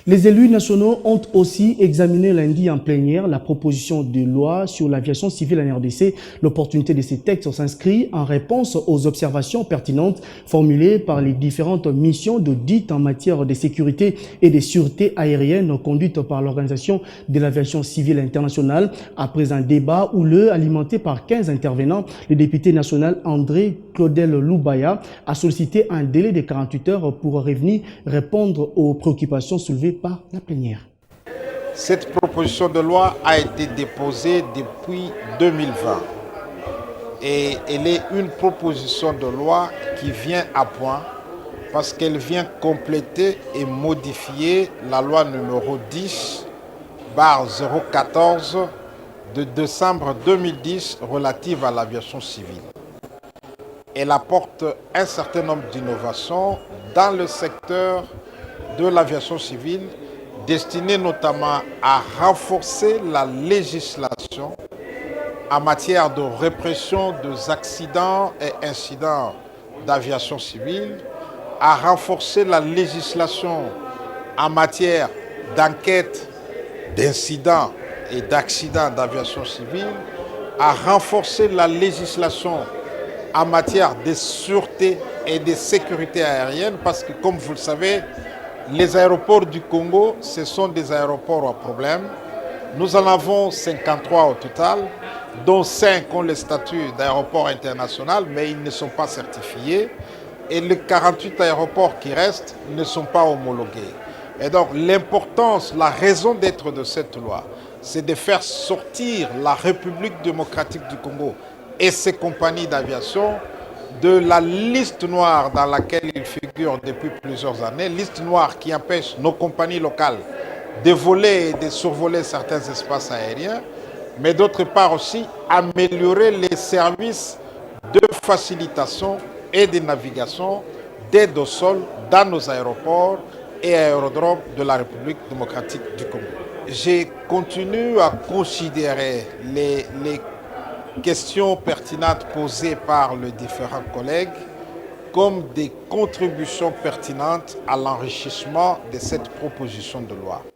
Les élus nationaux ont aussi examiné lundi en plénière la proposition de loi sur l'aviation civile en RDC. L'opportunité de ces textes s'inscrit en réponse aux observations pertinentes formulées par les différentes missions d'audit en matière de sécurité et de sûreté aérienne conduites par l'Organisation de l'aviation civile internationale. Après un débat houleux alimenté par 15 intervenants, le député national André Claudel Loubaya a sollicité un délai de 48 heures pour revenir répondre aux préoccupations soulevées par la plénière. Cette proposition de loi a été déposée depuis 2020 et elle est une proposition de loi qui vient à point parce qu'elle vient compléter et modifier la loi numéro 10/014 de décembre 2010 relative à l'aviation civile. Elle apporte un certain nombre d'innovations dans le secteur de l'aviation civile, destinées notamment à renforcer la législation en matière de répression des accidents et incidents d'aviation civile, à renforcer la législation en matière d'enquête d'incidents et d'accidents d'aviation civile, à renforcer la législation en matière de sûreté et de sécurité aérienne, parce que, comme vous le savez, les aéroports du Congo, ce sont des aéroports à problème. Nous en avons 53 au total, dont 5 ont le statut d'aéroport international, mais ils ne sont pas certifiés. Et les 48 aéroports qui restent ne sont pas homologués. Et donc l'importance, la raison d'être de cette loi, c'est de faire sortir la République démocratique du Congo et ses compagnies d'aviation de la liste noire dans laquelle ils figurent depuis plusieurs années, liste noire qui empêche nos compagnies locales de voler et de survoler certains espaces aériens, mais d'autre part aussi améliorer les services de facilitation et de navigation d'aide au sol dans nos aéroports et aérodromes de la République démocratique du Congo. Je continue à considérer les questions pertinentes posées par les différents collègues comme des contributions pertinentes à l'enrichissement de cette proposition de loi.